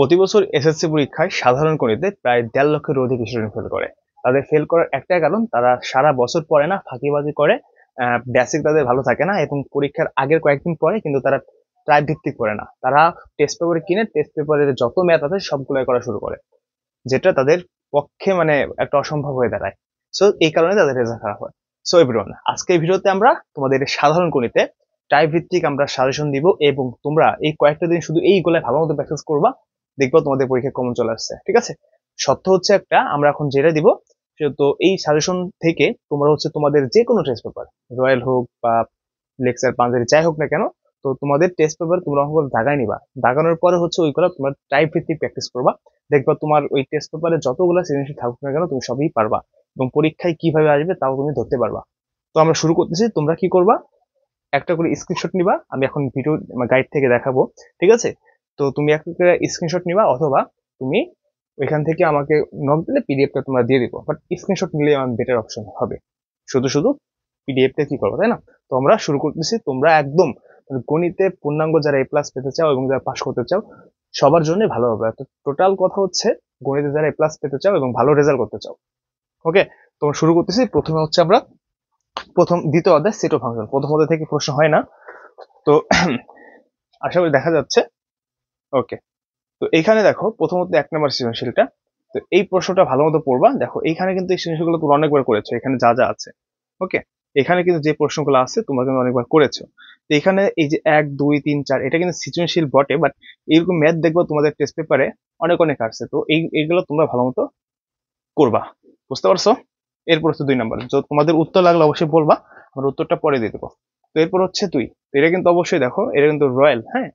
প্রতি বছর এসএসসি পরীক্ষায় সাধারণ গণিতে প্রায় 1.5 লক্ষের অধিক স্টুডেন্ট ফেল করে। তাদের ফেল করার একটাই কারণ, তারা সারা বছর পড়ে না, ফাঁকিবাজি করে। বেসিক তাদের ভালো থাকে না, এবং পরীক্ষার আগের কয়েকদিন পরে কিন্তু তারা ট্রাই ভিত্তিক পড়ে না। তারা টেস্ট পেপার কিনে টেস্ট পেপারের যত ম্যাথ আছে সবগুলো করা শুরু করে, যেটা তাদের পক্ষে মানে একটা অসম্ভব হয়ে দাঁড়ায়। সো এই কারণে তাদের রেজাল্ট খারাপ হয়। সো এভরিওয়ান, আজকে এই ভিডিওতে আমরা তোমাদের সাধারণ গণিতে টাইপ ভিত্তিক আমরা সাজেশন দিব, এবং তোমরা এই কয়েকটা দিন শুধু এইগুলো ভালো মতো প্র্যাকটিস করবা, দেখবো তোমাদের পরীক্ষা কমন চলে আসছে। ঠিক আছে, সত্য হচ্ছে একটা, আমরা এখন যেটা দিব তো এই সাজেশন থেকে তোমরা হচ্ছে তোমাদের যে কোনো টেস্ট পেপার, রয়্যাল হোক বা লেকচার পাঞ্জাবি যাই হোক না কেন, তো তোমাদের টেস্ট পেপার তোমরা অঙ্কগুলো দাগাই নিবা। দাগানোর পরে হচ্ছে ওইগুলো তোমার টাইপ ভিত্তিক প্র্যাকটিস করবা। দেখবা তোমার ওই টেস্ট পেপারে যতগুলো সৃজনশীল থাকুক না কেন তুমি সবই পারবা, এবং পরীক্ষায় কিভাবে আসবে তাও তুমি ধরতে পারবা। তো আমরা শুরু করতেছি। তোমরা কি করবা, একটা করে স্ক্রিনশট নিবা, আমি এখন ভিডিও গাইড থেকে দেখাবো। ঠিক আছে, তো তুমি একটা স্ক্রিনশট নিবা, অথবা তুমি ওইখান থেকে আমাকে নক দিলে পিডিএফটা তোমরা দিয়ে দিবো, বাট স্ক্রিনশট নিলে আমার বেটার অপশন হবে। শুধু শুধু পিডিএফটা কি করবো, তাই না? তো আমরা শুরু করতেছি। তোমরা একদম গণিতে পূর্ণাঙ্গ যারা এ প্লাস পেতে চাও এবং যারা পাস করতে চাও সবার জন্য ভালো হবে। তো টোটাল কথা হচ্ছে, গণিতে যারা এ প্লাস পেতে চাও এবং ভালো রেজাল্ট করতে চাও, ওকে, তোমরা শুরু করতেছি। প্রথমে হচ্ছে আমরা দ্বিতীয় অধ্যায় সেট অফ ফাংশন। প্রথম অধ্যায় থেকে প্রশ্ন হয় না, তো আশা করি দেখা যাচ্ছে। ওকে, তো এইখানে দেখো প্রথমত 1 নম্বর সৃজনশীলটা। তো এই প্রশ্নটা ভালো মতো পড়বা। দেখো এইখানে কিন্তু এই সৃজনশীলগুলো তুমি অনেকবার করেছো, এখানে যা যা আছে। ওকে, এখানে কিন্তু যে প্রশ্নগুলো আছে তোমরা কিন্তু অনেকবার করেছো। তো এখানে এই যে 1 2 3 4 এটা কিন্তু সৃজনশীল বটে, বাট এইরকম ম্যাথ দেখবো তোমাদের টেস্ট পেপারে অনেক অনেক আসছে। তো এইগুলো তোমরা ভালো মতো করবা, বুঝতে পারছো? এরপর হচ্ছে 2 নম্বর, তো তোমাদের উত্তর লাগলে অবশ্যই বলবা, আমরা উত্তরটা পরে দিয়ে দেবো। তো এরপর হচ্ছে তুই, তো এটা কিন্তু অবশ্যই দেখো, এটা কিন্তু রয়্যাল, হ্যাঁ,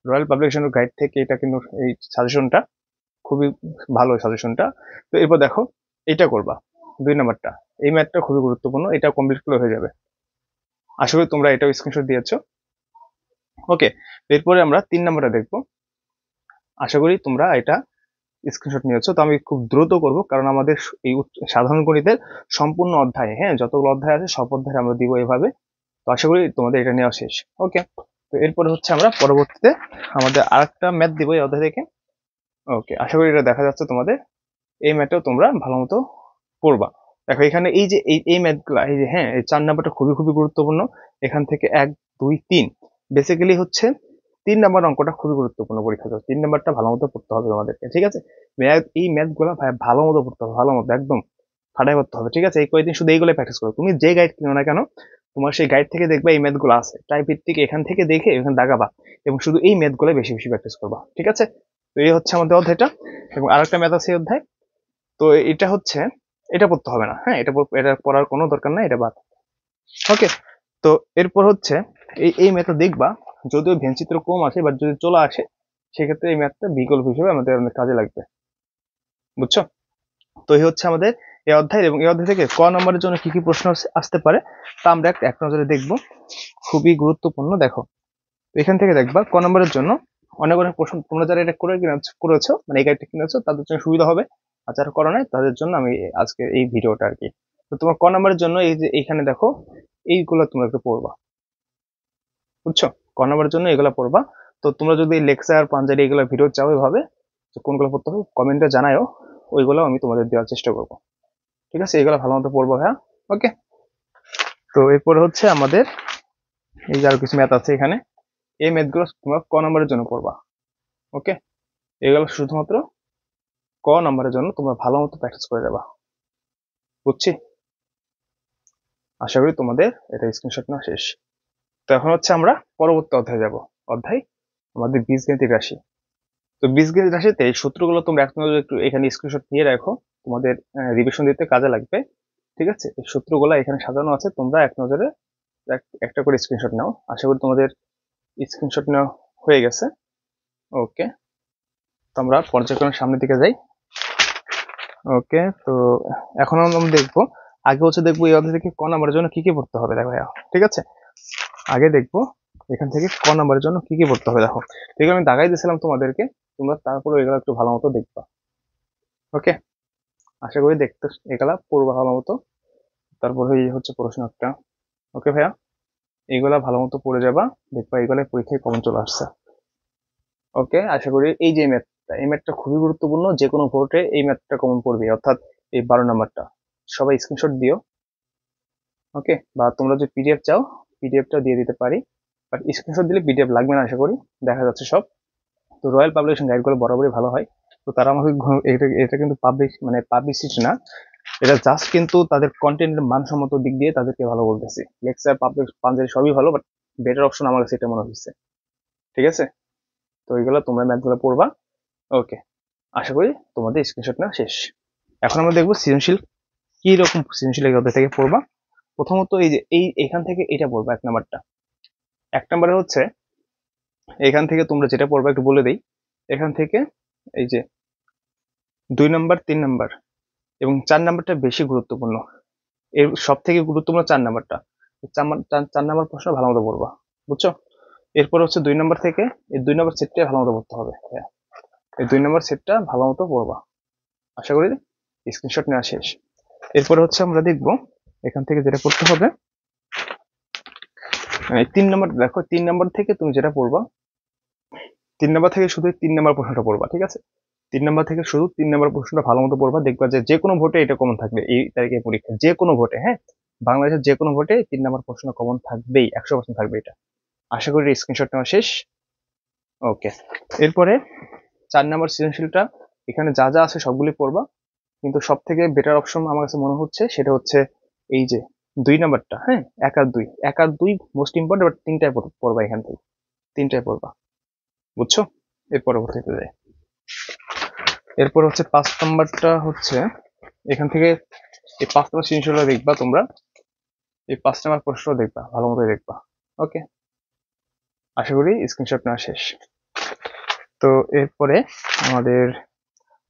রয়্যাল পাবলিকেশনের গাইড থেকে এটা কিন্তু এই সাজেশনটা খুবই ভালো সাজেশনটা। তো এরপর দেখো এটা করবা, 2 নম্বরটা, এই ম্যাথটা খুবই গুরুত্বপূর্ণ, এটা কমপ্লিট করলে হয়ে যাবে। আশা করি তোমরা এটাও স্ক্রিনশট দিয়েছো। ওকে, এরপরে আমরা 3 নম্বরটা দেখবো। আশা করি তোমরা এটা স্ক্রিনশট নিয়েছো। তো আমি খুব দ্রুত করব, কারণ আমাদের এই সাধারণ গণিতের সম্পূর্ণ অধ্যায়, হ্যাঁ, যতগুলো অধ্যায় আছে সব অধ্যায় আমরা দিব এভাবে। তো আশা করি তোমাদের এটা নেওয়া শেষ। ওকে, তো এরপরে হচ্ছে আমরা পরবর্তীতে আমাদের আরেকটা ম্যাথ দিব এই অধ্যায় থেকে। ওকে, আশা করি এটা দেখা যাচ্ছে তোমাদের। এই ম্যাথটাও তোমরা ভালো মতো পড়বা। দেখো এখানে এই যে এই ম্যাথগুলা, এই যে হ্যাঁ, এই 4 নম্বরটা খুবই খুবই গুরুত্বপূর্ণ। এখান থেকে 1 2 3 বেসিক্যালি হচ্ছে 3 নম্বর অঙ্কটা খুবই গুরুত্বপূর্ণ পরীক্ষা। 3 নম্বরটা ভালো মতো পড়তে হবে তোমাদেরকে, ঠিক আছে? এই ম্যাথ গুলা ভাই ভালো মতো পড়তে হবে, ভালো মতো একদম ফাটাই করতে হবে, ঠিক আছে? এই কয়েকদিন শুধু এইগুলো প্র্যাকটিস করো। তুমি যে গাইড কিনো না কেন, তোমার সেই গাইড থেকে দেখবা এই ম্যাথ গুলো আছে, টাইপ ভিত্তিক এখান থেকে দেখে এখানে দাগাবা, এবং শুধু এই ম্যাথ গুলো বেশি বেশি প্র্যাকটিস করবা, ঠিক আছে? তো এই হচ্ছে আমাদের অধ্যায়টা, এবং আরেকটা ম্যাথ আছে এই অধ্যায়। তো এটা হচ্ছে, এটা পড়তে হবে না, হ্যাঁ, এটা পড়ার কোনো দরকার নাই, এটা বাদ। ওকে, তো এরপর হচ্ছে এই ম্যাথটা দেখবা, যদিও ভেনচিত্র কম আসে, বাট যদি চলে আসে সেক্ষেত্রে এই ম্যাথটা বিকল্প হিসেবে আমাদের অনেক কাজে লাগবে, বুঝছো? তো এই হচ্ছে আমাদের এই অধ্যায়, এবং এই অধ্যায় থেকে নম্বরের জন্য কি কি প্রশ্ন আসতে পারে তা আমরা এক নজরে দেখবো। খুবই গুরুত্বপূর্ণ। দেখো এখান থেকে দেখবা নম্বরের জন্য অনেক অনেক প্রশ্ন, তোমরা যারা এটা করেছো মানে এই গাইডটা কিনেছো তাদের জন্য সুবিধা হবে, আর যারা করো নাই তাদের জন্য আমি আজকে এই ভিডিওটা আর কি। তো তোমার নম্বরের জন্য এই যে এইখানে দেখো এইগুলো তোমরা একটু পড়বা, বুঝছো? নম্বরের জন্য এগুলো পড়বা। তো তোমরা যদি লেকচার পাঞ্জাবি এগুলো ভিডিও চাও এভাবে, তো কোনগুলো পড়তে হবে কমেন্টে জানায়ও, ওইগুলো আমি তোমাদের দেওয়ার চেষ্টা করবো, ঠিক আছে? এগুলো ভালো মতো পড়বো, হ্যাঁ। ওকে, তো এরপরে হচ্ছে আমাদের এই যে আরো কিছু ম্যাথ আছে এখানে, এই ম্যাথগুলো তোমরা নম্বরের জন্য পড়বা। ওকে, এগুলো শুধুমাত্র নম্বরের জন্য তোমরা ভালো মতো প্র্যাকটিস করে যাবা, বুঝছি? আশা করি তোমাদের এটা স্ক্রিনশট নেওয়া শেষ। তো এখন হচ্ছে আমরা পরবর্তী অধ্যায়ে যাব। অধ্যায় আমাদের বীজগণিতিক রাশি। তো বীজগণিত রাশিতে এই সূত্রগুলো তোমরা এক নজরে একটু এখানে স্ক্রিনশট নিয়ে রাখো, তোমাদের রিভিশন দিতে কাজে লাগবে, ঠিক আছে? এই সূত্রগুলো এখানে সাজানো আছে, তোমরা এক নজরে একটা করে স্ক্রিনশট নাও। আশা করি তোমাদের স্ক্রিনশট নেওয়া হয়ে গেছে। ওকে, তো আমরা পর্যায়ক্রমে সামনের দিকে যাই। ওকে, তো এখন আমরা দেখবো, আগে হচ্ছে দেখবো এই অধ্যায় থেকে নম্বরের জন্য কি কি পড়তে হবে। দেখো ঠিক আছে, আগে দেখবো এখান থেকে নম্বরের জন্য কি কি পড়তে হবে। দেখো এগুলো আমি দাগাই দিয়েছিলাম তোমাদেরকে, তোমরা তারপরে এগুলো একটু ভালো মতো দেখবা। ওকে, আশা করি দেখতে এগুলা পড়বা ভালো মতো। তারপরে এই হচ্ছে প্রশ্ন একটা। ওকে ভাইয়া, এইগুলা ভালো মতো পড়ে যাবা, দেখবা এইগুলা পরীক্ষায় কমন চলে আসছে। ওকে, আশা করি এই যে ম্যাথ ম্যাথটা, এই ম্যাথটা খুবই গুরুত্বপূর্ণ, যে কোনো ভোটে এই ম্যাথটা কমন পড়বে, অর্থাৎ এই 12 নাম্বারটা। সবাই স্ক্রিনশট দিও। ওকে, বা তোমরা যদি পিডিএফ চাও পিডিএফটা দিয়ে দিতে পারি, বাট স্ক্রিনশট দিলে পিডিএফ লাগবে না আশা করি, দেখা যাচ্ছে সব। তো রয়্যাল পাবলিকেশন গাইডগুলো বরাবরই ভালো হয়। তো তারা আমাকে এটা এটা কিন্তু পাবলিসিটি না, এটা জাস্ট কিন্তু তাদের কন্টেন্টের মানসম্মত দিক দিয়ে তাদেরকে ভালো বলতেছি। লেকচার পাবলিক পাঞ্জাবি সবই ভালো, বাট বেটার অপশন আমার কাছে এটা মনে হচ্ছে। ঠিক আছে, তো এইগুলো তোমরা ম্যাথগুলো পড়বা। ওকে, আশা করি তোমাদের স্ক্রিনশট নেওয়া শেষ। এখন আমরা দেখবো সৃজনশীল কি রকম সৃজনশীল এগুলো থেকে পড়বা। প্রথমত এই যে এখান থেকে এটা পড়বা, 1 নাম্বারটা। 1 নাম্বারে হচ্ছে এখান থেকে তোমরা যেটা পড়বা একটু বলে দিই। এখান থেকে এই যে 2 নাম্বার, 3 নাম্বার এবং 4 নাম্বারটা বেশি গুরুত্বপূর্ণ। এর সব থেকে গুরুত্বপূর্ণ 4 নাম্বারটা। 4 নাম্বার প্রশ্ন ভালো মতো পড়বা, বুঝছো? এরপর হচ্ছে 2 নাম্বার থেকে এই 2 নাম্বার সেটটা ভালো মতো পড়তে হবে। হ্যাঁ, এই 2 নাম্বার সেটটা ভালো মতো পড়বা। আশা করি স্ক্রিনশট নেওয়া শেষ। এরপরে হচ্ছে আমরা দেখবো এখান থেকে যেটা করতে হবে, 3 নাম্বার দেখো, 3 নাম্বার থেকে তুমি যেটা পড়বা, 3 নাম্বার থেকে শুধু 3 নাম্বার প্রশ্নটা পড়বা, ঠিক আছে? 3 নাম্বার থেকে শুধু 3 নাম্বার প্রশ্নটা ভালো মতো পড়বা, দেখবা যে কোনো ভোটে এটা কমন থাকবে এই তারিখের পরীক্ষা, যে কোনো ভোটে। হ্যাঁ, বাংলাদেশের যে কোনো ভোটে 3 নাম্বার প্রশ্ন কমন থাকবেই, 100% থাকবে এটা। আশা করি স্ক্রিনশট নেওয়া শেষ। ওকে, এরপরে 4 নাম্বার সৃজনশীলটা, এখানে যা যা আছে সবগুলি পড়বা, কিন্তু সব থেকে বেটার অপশন আমার কাছে মনে হচ্ছে সেটা হচ্ছে এই যে 2 নাম্বারটা। হ্যাঁ, 1 আর 2, 1 আর 2 মোস্ট ইম্পর্টেন্ট, বাট 3টায় পড়বা, এখান থেকে 3টায় পড়বা, বুঝছো? এর পরবর্তীতে যায়, এরপর হচ্ছে 5 নাম্বারটা হচ্ছে এখান থেকে এই 5 নাম্বার সৃজনশীলটা দেখবা তোমরা, এই 5 নাম্বার প্রশ্ন দেখবা, ভালো মতো দেখবা। ওকে, আশা করি স্ক্রিনশট নেওয়া শেষ। তো এরপরে আমাদের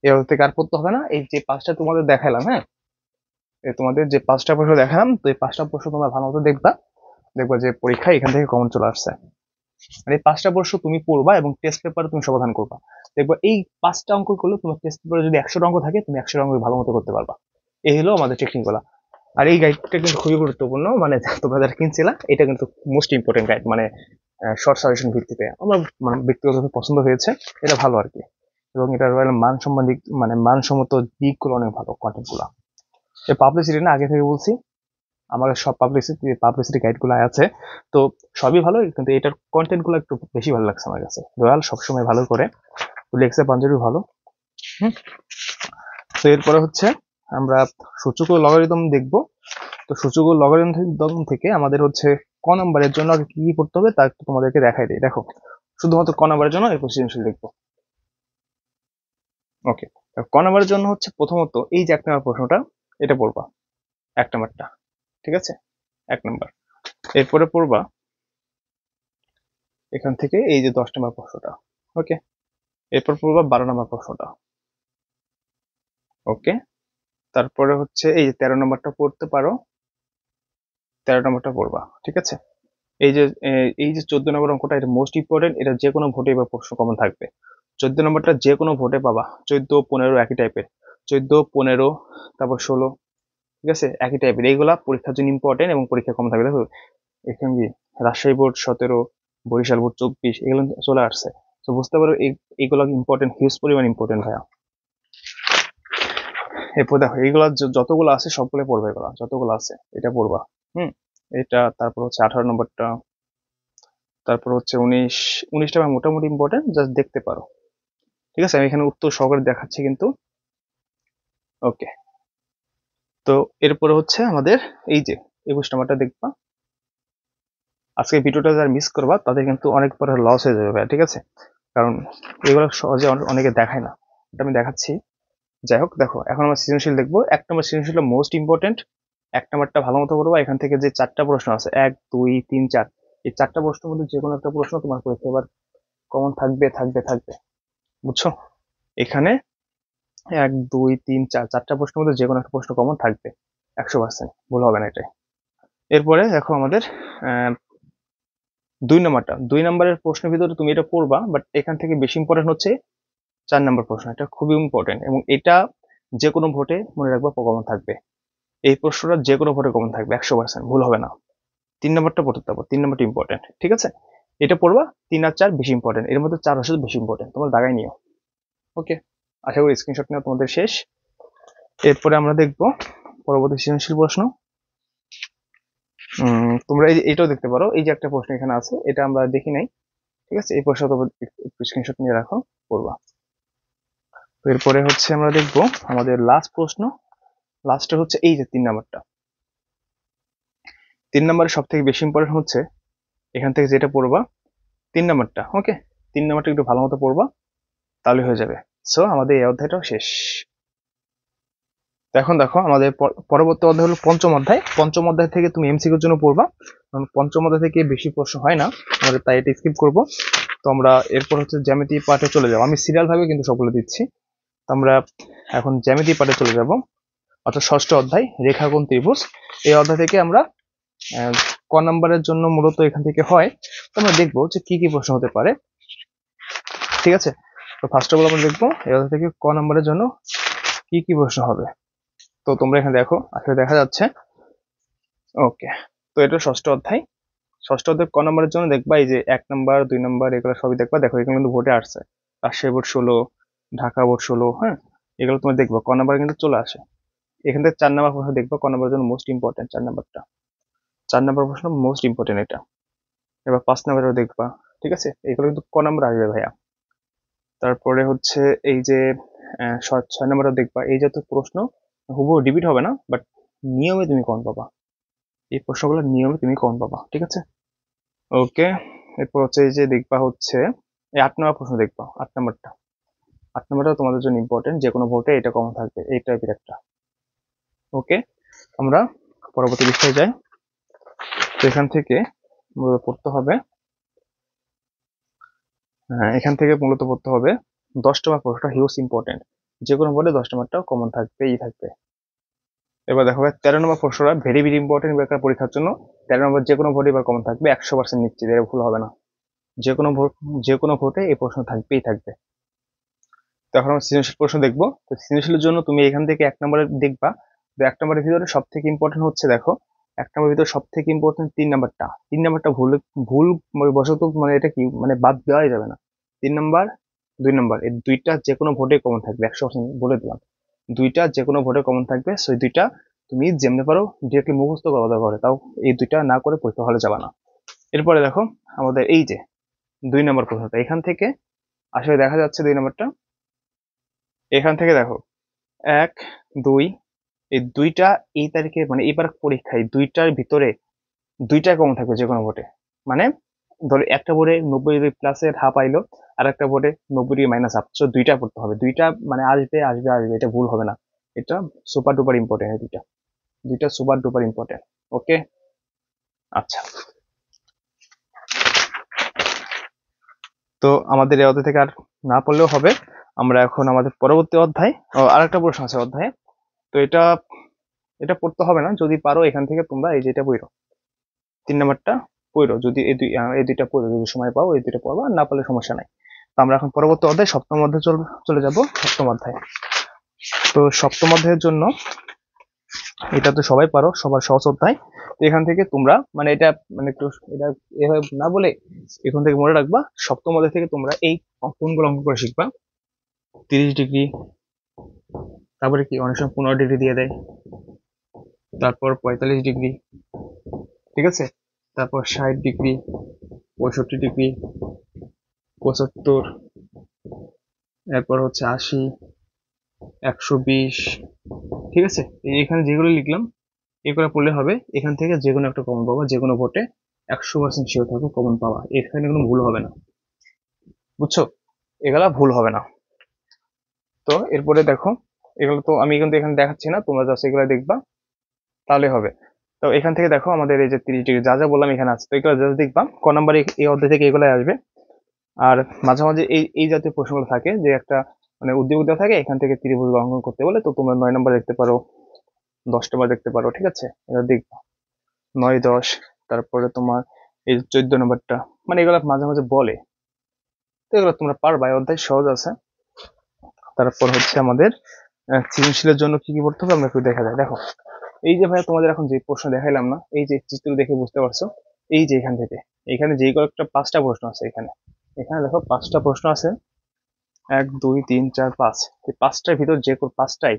এর থেকে আর পড়তে হবে না, এই যে 5টা তোমাদের দেখালাম। হ্যাঁ, তোমাদের যে 5টা প্রশ্ন দেখালাম, তো এই 5টা প্রশ্ন তোমরা ভালো মতো দেখবা, দেখবা যে পরীক্ষা এখান থেকে কমন চলে আসছে। মানে এই 5টা প্রশ্ন তুমি পড়বা এবং টেস্ট পেপারে তুমি সমাধান করবা। দেখবা এই 5টা অঙ্ক করলে তোমার টেস্ট পেপারে যদি 100 অঙ্ক থাকে, তুমি 100 অঙ্ক ভালো মতো করতে পারবা। এই হলো আমাদের টেকনিক গুলা। আর এই গাইডটা কিন্তু খুবই গুরুত্বপূর্ণ, মানে তোমরা যারা কিনছিলা, এটা কিন্তু মোস্ট ইম্পর্টেন্ট গাইড, মানে শর্ট সাজেশন ভিত্তিতে আমার মানে ব্যক্তিগতভাবে পছন্দ হয়েছে, এটা ভালো আর কি। এবং এটা মানসম্মান দিক, মানে মানসম্মত দিকগুলো অনেক ভালো, কন্টেন্ট গুলা। এই পাবলিসিটি না, আগে থেকে বলছি, আমার সব পাবলিসিটি গাইড গুলো আছে, তো সবই ভালো, কিন্তু এটার কন্টেন্ট গুলো একটু বেশি ভালো লাগছে আমার কাছে। রয়্যাল সবসময় ভালো করে, লেক্সা পাঞ্জাবি ভালো। হুম, তো এরপরে হচ্ছে আমরা সূচক ও লগারিদম দেখবো। তো সূচক ও লগারিদম থেকে আমাদের হচ্ছে ক নম্বরের জন্য আগে কি কি করতে হবে তা একটু তোমাদেরকে দেখাই দিই। দেখো, শুধুমাত্র ক নম্বরের জন্য এই সৃজনশীল দেখবো। ওকে, ক নম্বরের জন্য হচ্ছে প্রথমত এই যে 1 নম্বর প্রশ্নটা, এটা পড়বা, 1 নম্বরটা, ঠিক আছে? 1 নম্বর। এরপরে পড়বা এখান থেকে এই যে 10 নম্বর প্রশ্নটা। ওকে, এরপর পড়বা 12 নম্বর প্রশ্নটা। ওকে, তারপরে হচ্ছে এই যে 13 নম্বরটা পড়তে পারো, 13 নম্বরটা পড়বা, ঠিক আছে? এই যে 14 নম্বর অঙ্কটা, এটা মোস্ট ইম্পর্টেন্ট, এটা যে কোনো ভোটে এবার প্রশ্ন কমন থাকবে। 14 নম্বরটা যে কোনো ভোটে পাবা, 14, 15 একই টাইপের, 14, 15, তারপর 16, ঠিক আছে, একই টাইপের। এইগুলা পরীক্ষার জন্য ইম্পর্টেন্ট এবং পরীক্ষা কমন থাকবে। দেখো এখানে কি রাজশাহী বোর্ড 17, বরিশাল বোর্ড 24, এগুলো চলে আসছে। তো বুঝতে পারো এইগুলো ইম্পর্টেন্ট, হিউজ পরিমাণ ইম্পর্টেন্ট ভাইয়া। এরপর দেখো এইগুলা যতগুলো আছে সবগুলো পড়বে, এগুলা যতগুলো আছে এটা পড়বা। হুম, এটা তারপর হচ্ছে 18 নম্বরটা, তারপর হচ্ছে 19টা মোটামুটি ইম্পর্টেন্ট, জাস্ট দেখতে পারো, ঠিক আছে? আমি এখানে উত্তর সহকারে দেখাচ্ছি কিন্তু। ওকে, তো এরপরে হচ্ছে আমাদের এই যে 21 নাম্বারটা দেখবা। আজকে ভিডিওটা যারা মিস করবা তাদের কিন্তু অনেক পরে লস হয়ে যাবে, ঠিক আছে? কারণ এগুলো সহজে অনেকে দেখায় না, এটা আমি দেখাচ্ছি। যাই হোক, দেখো এখন আমরা সৃজনশীল দেখবো। 1 নম্বর সৃজনশীল মোস্ট ইম্পর্টেন্ট, 1 নাম্বারটা ভালো মতো করবা। এখান থেকে যে 4টা প্রশ্ন আছে, 1, 2, 3, 4, এই 4টা প্রশ্নের মধ্যে যে কোনো একটা প্রশ্ন তোমার পরীক্ষা এবার কমন থাকবে থাকবে থাকবে, বুঝছো? এখানে 1, 2, 3, 4, 4টা প্রশ্নের মধ্যে যে কোনো একটা প্রশ্ন কমন থাকবে, 100% ভুল হবে না এটাই। এরপরে দেখো আমাদের 2 নাম্বারটা, 2 নাম্বারের প্রশ্নের ভিতরে তুমি এটা পড়বা, বাট এখান থেকে বেশি ইম্পর্টেন্ট হচ্ছে 4 নাম্বার প্রশ্ন, এটা খুবই ইম্পর্টেন্ট এবং এটা যে কোনো ভোটে মনে রাখবা কমন থাকবে। এই প্রশ্নটা যে কোনো ভোটে কমন থাকবে, 100% ভুল হবে না। 3 নাম্বারটা পড়তে পারবো, 3 নাম্বারটা ইম্পর্টেন্ট, ঠিক আছে? এটা পড়বা। 3 আর 4 বেশি ইম্পর্টেন্ট, এর মধ্যে 4 হচ্ছে বেশি ইম্পর্টেন্ট, তোমরা দাগাই নিও। ওকে, আশা করি স্ক্রিনশট নেওয়া তোমাদের শেষ। এরপরে আমরা দেখব পরবর্তী সৃজনশীল প্রশ্ন। তোমরা এইটাও দেখতে পারো, এই যে একটা প্রশ্ন এখানে আছে, এটা আমরা দেখি নাই, ঠিক আছে? এই প্রশ্ন তোমরা একটু স্ক্রিনশট নিয়ে রাখো, করবা। এরপরে হচ্ছে আমরা দেখব আমাদের লাস্ট প্রশ্ন। লাস্টে হচ্ছে এই যে 3 নাম্বারটা। 3 নাম্বারের সব থেকে বেশি ইম্পর্টেন্ট হচ্ছে এখান থেকে যেটা পড়বা 3 নাম্বারটা। ওকে, 3 নাম্বারটা একটু ভালো মতো পড়বা, তাহলে হয়ে যাবে। সো আমাদের এই অধ্যায়টাও শেষ। তো এখন দেখো আমাদের পরবর্তী অধ্যায় হলো পঞ্চম অধ্যায়। পঞ্চম অধ্যায় থেকে তুমি এমসিকিউর জন্য পড়বা, কারণ পঞ্চম অধ্যায় থেকে বেশি প্রশ্ন হয় না আমাদের, তাই এটা স্কিপ করবো। তো আমরা এরপর হচ্ছে জ্যামিতি পার্টে চলে যাবো। আমি সিরিয়াল ভাবে কিন্তু সবগুলো দিচ্ছি। তো আমরা এখন জ্যামিতি পার্টে চলে যাব, অর্থাৎ ষষ্ঠ অধ্যায় রেখাকোণ ত্রিভুজ। এই অধ্যায় থেকে আমরা ক নাম্বারের জন্য মূলত এখান থেকে হয়, তো আমরা দেখবো যে কি কি প্রশ্ন হতে পারে, ঠিক আছে? তো ফার্স্ট অফ অল আমরা দেখবো এই অধ্যায় থেকে ক নাম্বারের জন্য কি কি প্রশ্ন হবে। তো তোমরা এখানে দেখো, আসলে দেখা যাচ্ছে। ওকে, তো এটা ষষ্ঠ অধ্যায়। ষষ্ঠ অধ্যায় ক নম্বরের জন্য দেখবা এই যে 1 নাম্বার 2 নাম্বার এগুলো সবই দেখবা। দেখো এগুলো কিন্তু ভোটে আসছে, রাজশাহী বোর্ড 16, ঢাকা বোর্ড 16, হ্যাঁ, এগুলো তুমি দেখবা ক নাম্বারে কিন্তু চলে আসে। এখান থেকে 4 নাম্বার প্রশ্ন দেখবা, ক নাম্বারের জন্য মোস্ট ইম্পর্টেন্ট 4 নাম্বারটা। 4 নাম্বার প্রশ্ন মোস্ট ইম্পর্টেন্ট এটা। এবার 5 নাম্বারেও দেখবা, ঠিক আছে? এগুলো কিন্তু ক নাম্বার আসবে ভাইয়া। তারপরে হচ্ছে এই যে 6 নাম্বারও দেখবা। এই জাতীয় প্রশ্ন হুবহু রিপিট হবে না, বাট নিয়মে তুমি কমন পাবা। এই প্রশ্নগুলো নিয়মে তুমি কমন পাবা, ঠিক আছে? ওকে, এরপর হচ্ছে এই যে দেখবা হচ্ছে এই 8 নম্বর প্রশ্ন দেখবা, 8 নাম্বারটা। 8 নাম্বারটা তোমাদের জন্য ইম্পর্টেন্ট, যে কোনো ভোটে এটা কমন থাকবে, এই টাইপের একটা। ওকে, আমরা পরবর্তী বিষয়ে যাই। তো এখান থেকে মূলত পড়তে হবে, এখান থেকে মূলত পড়তে হবে 10 নম্বর প্রশ্নটা হিউজ ইম্পর্টেন্ট, যে কোনো ভোটে 10 নম্বরটাও কমন থাকবেই থাকবে। এবার দেখো 13 নম্বর প্রশ্নটা ভেরি ভেরি ইম্পর্টেন্ট বেকার পরীক্ষার জন্য। 13 নম্বর যে কোনো ভোটে এবার কমন থাকবে, 100% নিশ্চিত, এর ভুল হবে না। যে কোনো ভোট, যে কোনো ভোটে এই প্রশ্ন থাকবেই থাকবে। তো এখন আমরা সৃজনশীল প্রশ্ন দেখবো। তো সৃজনশীলের জন্য তুমি এখান থেকে 1 নম্বরে দেখবা। তো 1 নম্বরের ভিতরে সব থেকে ইম্পর্টেন্ট হচ্ছে, দেখো 1 নম্বরের ভিতরে সব থেকে ইম্পর্টেন্ট 3 নাম্বারটা। 3 নাম্বারটা ভুল বশত মানে এটা কি মানে বাদ দেওয়াই যাবে না। 3 নাম্বার 2 নাম্বার এই দুইটা যে কোনো ভোটে কমন থাকবে, 100% বলে দিলাম। দুইটা যে কোনো ভোটে কমন থাকবে, সেই দুইটা তুমি যেমনি পারো ডিরেক্টলি মুখস্থ করা দরকার হয়, তাও এই দুইটা না করে পরীক্ষা হলে যাবে না। এরপরে দেখো আমাদের এই যে 2 নম্বর প্রশ্নটা, এখান থেকে আসলে দেখা যাচ্ছে 2 নাম্বারটা এখান থেকে দেখো 1, 2 এই দুইটা এই তারিখে মানে এবার পরীক্ষায় দুইটার ভিতরে দুইটা কমন থাকবে যে কোনো ভোটে। মানে ধরো একটা ভোটে 90 প্লাসের হাফ আইলো, আর একটা ভোটে 90 মাইনাস হাফ, সো দুইটা পড়তে হবে। দুইটা মানে আসবে আসবে আসবে, এটা ভুল হবে না। এটা সুপার ডুপার ইম্পর্টেন্ট, দুইটা দুইটা সুপার ডুপার ইম্পর্টেন্ট। ওকে, আচ্ছা। তো আমাদের এই অধ্যায় থেকে আর না পড়লেও হবে। আমরা এখন আমাদের পরবর্তী অধ্যায়, আরেকটা প্রশ্ন আছে অধ্যায়ে। তো এটা এটা পড়তে হবে না, যদি পারো এখান থেকে তোমরা এই যেটা পড়ো 3 নাম্বারটা পড়ো, যদি এই দুইটা পড়ো, যদি সময় পাও এই দুইটা পড়বা, না পারলে সমস্যা নাই। তো আমরা এখন পরবর্তী অধ্যায় সপ্তম অধ্যায় চলে যাব। সপ্তম অধ্যায়, তো সপ্তম অধ্যায়ের জন্য এটা তো সবাই পারো, সবার সহজ অধ্যায়। তো এখান থেকে তোমরা মানে এটা মানে একটু এটা এভাবে না বলে এখান থেকে মনে রাখবা, সপ্তম অধ্যায় থেকে তোমরা এই কোণগুলো অঙ্কন করে শিখবা। 30 ডিগ্রি, তারপরে কি অনেক সময় 15 ডিগ্রি দিয়ে দেয়, তারপর 45 ডিগ্রি, ঠিক আছে? তারপর 60 ডিগ্রি, 65 ডিগ্রি, 75, এরপর হচ্ছে 80, 120, ঠিক আছে? এখানে যেগুলো লিখলাম এগুলো পড়লে হবে। এখান থেকে যে কোনো একটা কমন পাবা, যে কোনো ভোটে 100% শিওর থাকো কমন পাওয়া, এখানে কোনো ভুল হবে না, বুঝছো? এগুলা ভুল হবে না। তো এরপরে দেখো, এগুলো তো আমি কিন্তু এখানে দেখাচ্ছি না, তোমরা জাস্ট এগুলো দেখবা তাহলে হবে। তো এখান থেকে দেখো আমাদের এই যে 30 ডিগ্রি যা যা বললাম এখানে আছে, তো এগুলো জাস্ট দেখবা। ক নাম্বার এই অধ্যায় থেকে এগুলাই আসবে। আর মাঝে মাঝে এই জাতীয় প্রশ্নগুলো থাকে যে একটা মানে উদ্যোগ দেওয়া থাকে এখান থেকে ত্রিভুজ অঙ্কন করতে বলে, তো তোমরা 9 নম্বর দেখতে পারো, 10 নম্বর দেখতে পারো, ঠিক আছে? এটা দেখবা 9, 10, তারপরে তোমার এই 14 নম্বরটা, মানে এগুলো মাঝে মাঝে বলে। তো এগুলো তোমরা পারবা, এই অধ্যায় সহজ আছে। তারপর হচ্ছে আমাদের সৃজনশীলের জন্য কি কি পড়তে হবে আমরা একটু দেখা যায়। দেখো এই যে ভাই তোমাদের এখন যে প্রশ্ন দেখাইলাম না, এই যে চিত্র দেখে বুঝতে পারছো, এই যে এখান থেকে এখানে যেই কয়েকটা 5টা প্রশ্ন আছে, এখানে এখানে দেখো 5টা প্রশ্ন আছে। 1 2 3 4 5, এই পাঁচটার ভিতর যে কোনো পাঁচটাই,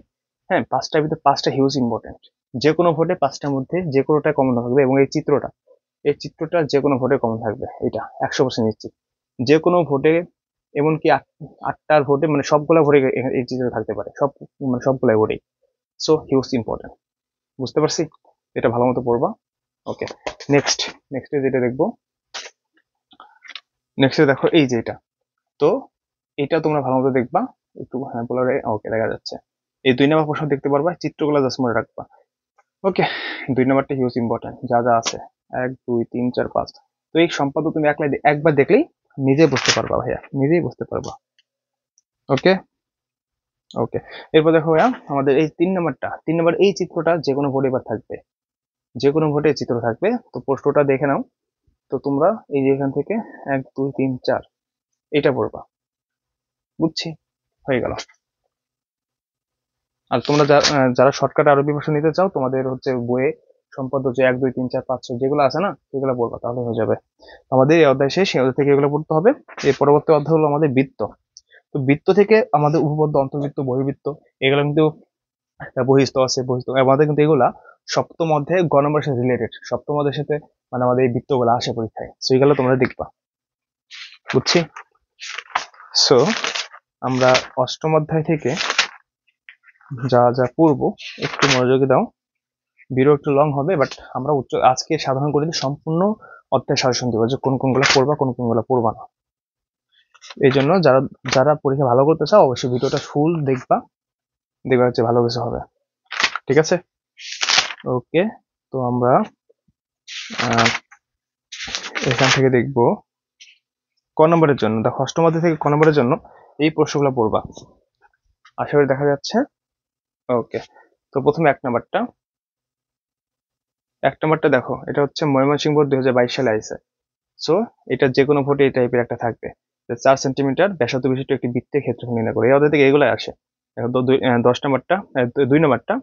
হ্যাঁ পাঁচটার ভিতর পাঁচটা হিউজ ইম্পর্টেন্ট। যে কোনো ভোটে পাঁচটার মধ্যে যে কোনোটা কমন থাকবে, এবং এই চিত্রটা যে কোনো ভোটে কমন থাকবে, এটা 100% নিশ্চিত। যে কোনো ভোটে, এমনকি আটটার ভোটে, মানে সবগুলা ভোটে এই চিত্র থাকতে পারে, মানে সবগুলা ভোটেই। সো হিউজ ইম্পর্টেন্ট, বুঝতে পারছি? এটা ভালো মতো পড়বা। ওকে, নেক্সট। নেক্সটে যেটা দেখবো, নেক্সটে দেখো এই যে এটা। তো এটা তোমরা ভালো মতো দেখবা, একটু হ্যাঁ বলারে, ওকে দেখা যাচ্ছে। এই 2 নম্বর প্রশ্ন দেখতে পারবা, চিত্রগুলো জাস্ট মনে রাখবা। ওকে, 2 নম্বরটা হিউজ ইম্পর্টেন্ট, যা যা আছে 1 2 3 4 5। তো এই সম্পাদ্য তুমি একবার দেখলেই নিজেই বুঝতে পারবা ভাইয়া, নিজেই বুঝতে পারবা। ওকে, ওকে। এরপর দেখো ভাইয়া, আমাদের এই 3 নম্বর এই চিত্রটা যে কোনো ভোটে এবার থাকবে, যে কোনো ভোটে চিত্র থাকবে। তো প্রশ্নটা দেখে নাও। তো তোমরা এই যে এখান থেকে 1 2 3 4 এটা পড়বা, বুঝছি, হয়ে গেল। আর তোমরা যারা শর্টকাট আরবি ভাষা নিতে চাও, তোমাদের হচ্ছে বইয়ে সম্পাদ্য যে 1 2 3 4 5 6 যেগুলো আছে না, সেগুলো পড়বা, তাহলে হয়ে যাবে। আমাদের এই অধ্যায় শেষ, এই অধ্যায় থেকে এগুলো পড়তে হবে। এর পরবর্তী অধ্যায় হলো আমাদের বৃত্ত। তো বৃত্ত থেকে আমাদের উপপাদ্য, অন্তর্বৃত্ত, বহির্বৃত্ত, এগুলো কিন্তু একটা বহিঃস্থ আছে, বহিঃস্থ আমাদের কিন্তু এগুলা সপ্তম অধ্যায়ে গ নম্বরের সাথে রিলেটেড, সপ্তম অধ্যায়ের সাথে মানে আমাদের এই বৃত্তগুলো আসে পরীক্ষায়, সো এগুলো তোমরা দেখবা, বুঝছি? সো আমরা অষ্টম অধ্যায় থেকে যা যা পড়বো একটু মনোযোগী দাও। ভিডিও একটু লং হবে, বাট আমরা আজকে সাধারণ গণিত সম্পূর্ণ অধ্যায় সাজেশন দেবো, যে কোন কোনগুলো পড়বা, কোন কোনগুলো পড়বা না। এই জন্য যারা যারা পরীক্ষা ভালো করতে চাও, অবশ্যই ভিডিওটা ফুল দেখবা, দেখবা হচ্ছে ভালো কিছু হবে। ঠিক আছে, ওকে। তো আমরা এখান থেকে দেখবো ক নম্বরের জন্য। দেখো অষ্টম অধ্যায় থেকে ক নম্বরের জন্য এই প্রশ্নগুলো পড়বা, আশা করি দেখা যাচ্ছে। ওকে, তো প্রথমে এক নম্বরটা দেখো, এটা হচ্ছে ময়মনসিংহ বোর্ড 2022 সালে আইছে। সো এটা যে কোনো ভোটে এই টাইপের একটা থাকবে, যে 4 সেন্টিমিটার ব্যাসার্ধ বিশিষ্ট একটি বৃত্তের ক্ষেত্রফল নির্ণয় করে। এই অধ্যায় থেকে এগুলো আসে। দেখো 10 নম্বরটা, 2 নম্বরটা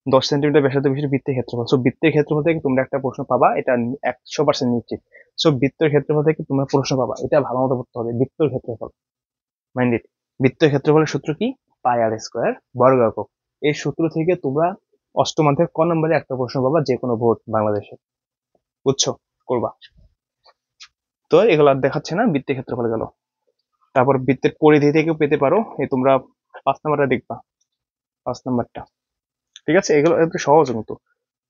10 সেন্টিমিটার ব্যাসার্ধ বিশিষ্ট বৃত্তের ক্ষেত্রফল। সো বৃত্তের ক্ষেত্রফল থেকে তোমরা একটা প্রশ্ন পাবা, এটা 100% নিশ্চিত। সো বৃত্তের ক্ষেত্রফল থেকে তোমরা প্রশ্ন পাবা, এটা ভালো মতো পড়তে হবে। বৃত্তের ক্ষেত্রফল, মাইন্ড ইট। বৃত্তের ক্ষেত্রফলের সূত্র কি? পাই আর স্কোয়ার বর্গ একক। এই সূত্র থেকে তোমরা অষ্টম অধ্যায়ের ক নম্বরে একটা প্রশ্ন পাবা, যে কোনো ভোট বাংলাদেশে, বুঝছো? করবা। তো এগুলো আর দেখাচ্ছে না, বৃত্তের ক্ষেত্রফল গেল। তারপর বৃত্তের পরিধি থেকেও পেতে পারো, এই তোমরা 5 নম্বরটা দেখবা, 5 নম্বরটা। ঠিক আছে, এগুলো একটু সহজ কিন্তু।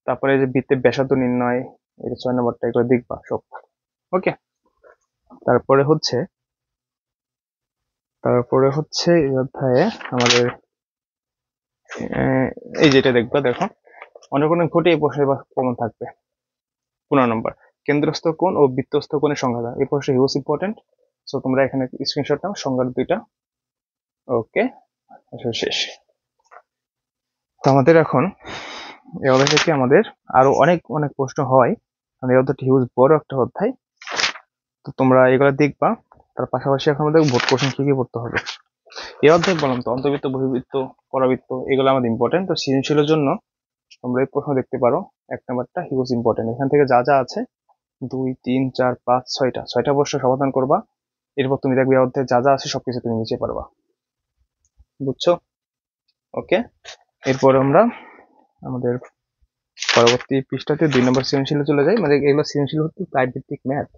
তারপরে এই যে বৃত্তের ব্যাসার্ধ নির্ণয়, এটা 6 নম্বরটা, এগুলো দেখবা সব। ওকে, তারপরে হচ্ছে এই অধ্যায়ে আমাদের এই যেটা দেখবা, দেখো অনেক অনেক ভোটে এই প্রশ্নের কমন থাকবে। 15 নম্বর, কেন্দ্রস্থ কোণ ও বৃত্তস্থ কোণের সংখ্যা দাও। এই প্রশ্ন হিউজ ইম্পর্টেন্ট। সো তোমরা এখানে স্ক্রিনশট নাও, সংখ্যার দুইটা। ওকে, আসলে শেষ। তো আমাদের এখন এই অধ্যায় থেকে আমাদের আরো অনেক অনেক প্রশ্ন হয়, কারণ এই অধ্যায়টি হিউজ বড় একটা অধ্যায়। তো তোমরা এগুলো দেখবা। তার পাশাপাশি এখন আমাদের ভোট কোশ্চেন কি কি পড়তে হবে। এই অধ্যায় বললাম তো, অন্তর্বৃত্ত, বহির্বৃত্ত, পরাবৃত্ত, এগুলো আমাদের ইম্পর্টেন্ট। তো সৃজনশীলের জন্য তোমরা এই প্রশ্ন দেখতে পারো। 1 নম্বরটা হিউজ ইম্পর্টেন্ট, এখান থেকে যা যা আছে 2 3 4 5 6টা প্রশ্ন সমাধান করবা। এরপর তুমি দেখবে এই অধ্যায়ে যা যা আছে সবকিছু তুমি নিচে পারবা, বুঝছো? ওকে, এরপর আমরা আমাদের পরবর্তী পৃষ্ঠাতে 2 নম্বর সৃজনশীলে চলে যাই। মানে এগুলো সৃজনশীল হচ্ছে টাইপ ভিত্তিক ম্যাথ।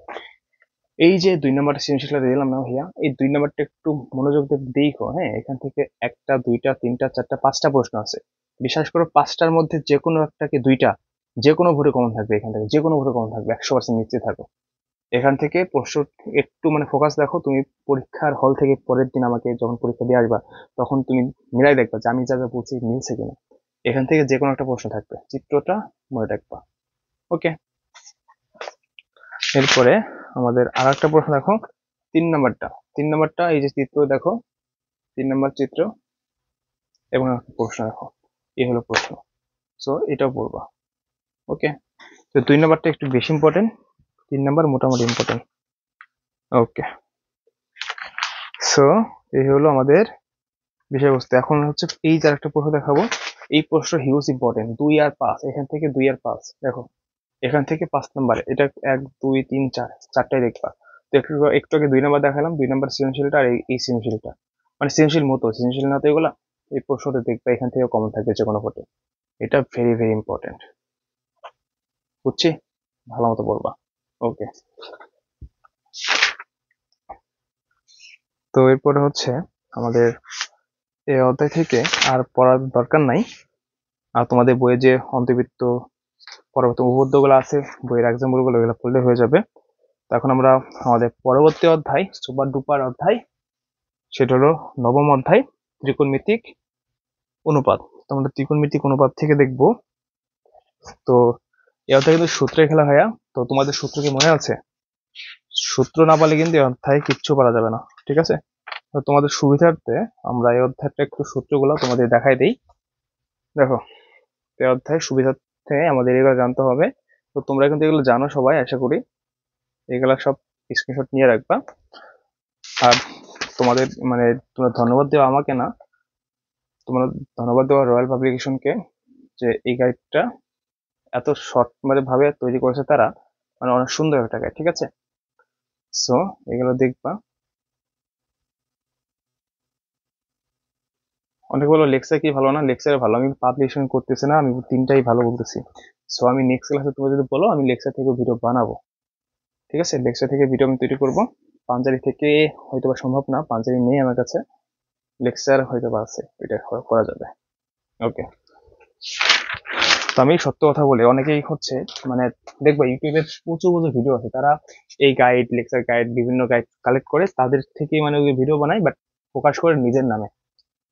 এই যে 2 নম্বরটা সৃজনশীলটা দিলাম না ভাইয়া, এই 2 নম্বরটা একটু মনোযোগ দিয়ে দেখো। হ্যাঁ, এখান থেকে একটা, দুইটা, তিনটা, চারটা, 5টা প্রশ্ন আছে। বিশ্বাস করো 5টার মধ্যে যে কোনো একটাকে দুইটা যে কোনো ভোটে কমন থাকবে, এখান থেকে যে কোনো ভোটে কমন থাকবে, 100% নিশ্চিত থাকো। এখান থেকে প্রশ্ন একটু মানে ফোকাস দেখো। তুমি পরীক্ষার হল থেকে পরের দিন আমাকে যখন পরীক্ষা দিয়ে আসবা, তখন তুমি মিলাই দেখবা যে আমি যা যা বলছি মিলছে কিনা। এখান থেকে যে কোনো একটা প্রশ্ন থাকবে, চিত্রটা মনে রাখবা। ওকে, এরপরে আমাদের আর একটা প্রশ্ন দেখো, 3 নম্বরটা। 3 নম্বরটা এই যে চিত্র দেখো, 3 নম্বর চিত্র, এবং একটা প্রশ্ন দেখো, এই হলো প্রশ্ন। সো এটাও পড়বা। ওকে, তো 2 নম্বরটা একটু বেশি ইম্পর্টেন্ট, 3 নম্বর মোটামুটি ইম্পর্টেন্ট। ওকে, সো এই হলো আমাদের বিষয়বস্তু। এখন হচ্ছে এই যে একটা প্রশ্ন দেখাবো, এই প্রশ্ন হিউজ ইম্পর্টেন্ট, 2 আর 5। এখান থেকে 2 আর 5 দেখো, এখান থেকে 5 নম্বরে এটা 1 2 3 4 চারটাই দেখবা। তো একটু একটু আগে 2 নম্বর দেখালাম, 2 নম্বর সৃজনশীলটা আর এই সৃজনশীলটা। মানে সৃজনশীল মতো, সৃজনশীল না তো এগুলা। এই প্রশ্নটা দেখবে এখান থেকে কমন থাকবে যে কোনো ভোটে। এটা ভেরি ভেরি ইম্পর্টেন্ট, বুঝছি? ভালো মতো পড়বা। ওকে, তো এরপরে হচ্ছে আমাদের এই অধ্যায় থেকে আর পড়ার দরকার নাই। আর তোমাদের বইয়ে যে অন্তর্ভুক্ত পরবর্তী উপপাদ্যগুলো আছে, বইয়ের এক্সাম্পল গুলো, এগুলো পড়লে হয়ে যাবে। তো এখন আমরা আমাদের পরবর্তী অধ্যায়, সুপার ডুপার অধ্যায়, সেটা হলো নবম অধ্যায়, ত্রিকোণমিতিক অনুপাত। তো আমরা ত্রিকোণমিতিক অনুপাত থেকে দেখবো। তো এই অধ্যায় কিন্তু সূত্রে খেলা ভাইয়া। তো তোমাদের সূত্র কি মনে আছে? সূত্র না পারলে কিন্তু এই অধ্যায় কিচ্ছু পারা যাবে না, ঠিক আছে? তো তোমাদের সুবিধার্থে আমরা এই অধ্যায়টা একটু সূত্রগুলো তোমাদের দেখাই দিই। দেখো, এই অধ্যায় সুবিধার্থে আমাদের এগুলো জানতে হবে। তো তোমরা কিন্তু এগুলো জানো সবাই, আশা করি। এগুলা সব স্ক্রিনশট নিয়ে রাখবা। আর তোমাদের মানে তোমরা ধন্যবাদ দেওয়া আমাকে না, তোমরা ধন্যবাদ দেওয়া রয়্যাল পাবলিকেশনকে, যে এই গাইডটা এত শর্ট মানে ভাবে তৈরি করেছে তারা, মানে অনেক সুন্দর একটা গাইড, ঠিক আছে? সো এগুলো দেখবা। অনেক বলো লেকচার কি ভালো না, লেকচারে ভালো, আমি পাবলিকেশন করতেছি না, আমি তিনটাই ভালো বলতেছি। সো আমি নেক্সট ক্লাসে তুমি যদি বলো আমি লেকচার থেকে ভিডিও বানাবো, ঠিক আছে? লেকচার থেকে ভিডিও আমি তৈরি করবো। পাঞ্জাবি থেকে হয়তো বা সম্ভব না, পাঞ্জাবি নেই আমার কাছে, লেকচার হয়তো বা আছে, এটা করা যাবে। ওকে, তো আমি সত্য কথা বলি, অনেকেই হচ্ছে মানে দেখবা ইউটিউবে প্রচুর প্রচুর ভিডিও আছে, তারা এই গাইড, লেকচার গাইড, বিভিন্ন গাইড কালেক্ট করে তাদের থেকেই মানে ওই ভিডিও বানায়, বাট প্রকাশ করে নিজের নামে।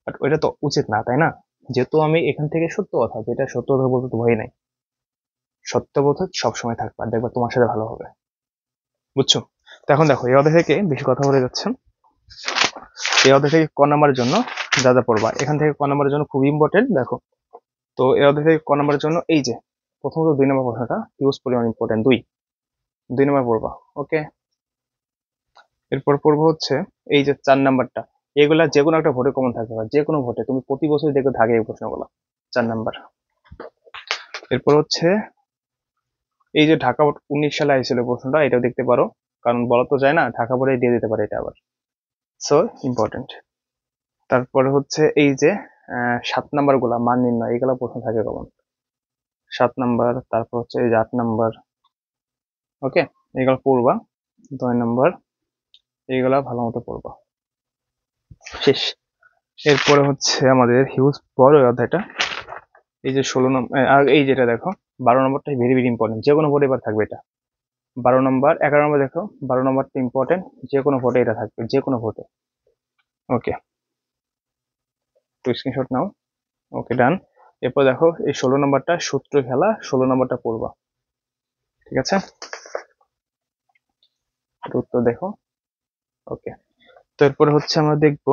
বাট ওইটা তো উচিত না, তাই না? যেহেতু আমি এখান থেকে সত্য কথা, যেটা সত্য কথা বলতে তো ভয় নাই, সত্যবোধ সবসময় থাকবে, আর দেখবা তোমার সাথে ভালো হবে, বুঝছো? তো এখন দেখো, এই অধ্যায় থেকে বেশি কথা বলে যাচ্ছে। এই অধ্যায় থেকে ক নাম্বারের জন্য যা যা পড়বা, এখান থেকে ক নাম্বারের জন্য খুব ইম্পর্টেন্ট। দেখো, তো এই অধ্যায় থেকে ক নাম্বারের জন্য এই যে প্রথমত 2 নম্বর প্রশ্নটা হিউজ পরিমাণ ইম্পর্টেন্ট, 2 নম্বর পড়বা। ওকে, এরপর পড়বো হচ্ছে এই যে 4 নাম্বারটা। এগুলা যে কোনো একটা ভোটে কমন থাকতে পারে, যে কোনো ভোটে তুমি প্রতি বছর দেখবে থাকে এই প্রশ্নগুলো, 4 নাম্বার। এরপর হচ্ছে এই যে ঢাকা বোর্ড 19 সালে আইছিল প্রশ্নটা, এটাও দেখতে পারো, কারণ বলা তো যায় না, ঢাকা বোর্ডে দিয়ে দিতে পারে এটা আবার। So important. তারপরে হচ্ছে এই যে 7 নাম্বার গুলা মান নির্ণয়, এগুলা প্রশ্ন থাকে কমন, 7 নাম্বার। তারপর হচ্ছে এই যে 8 নাম্বার। ওকে, এগুলো পড়বা। 9 নাম্বার, এইগুলা ভালো মতো পড়বা। শেষ। এরপরে হচ্ছে আমাদের হিউজ বড় এই অধ্যায়টা, এই যে 16 নম্বর, আর এই যেটা দেখো 12 নম্বরটা ভেরি ভেরি ইম্পর্টেন্ট, যে কোনো ভোটে এবার থাকবে এটা। 12 নম্বর, 11 নম্বর দেখো, 12 নম্বরটা ইম্পর্টেন্ট, যে কোনো ভোটে এটা থাকবে, যে কোনো ভোটে। ওকে, তো স্ক্রিনশট নাও। ওকে, ডান। এরপর দেখো এই 16 নম্বরটা সূত্র খেলা, 16 নম্বরটা পড়বা, ঠিক আছে? উত্তর দেখো। ওকে, তো এরপরে হচ্ছে আমরা দেখবো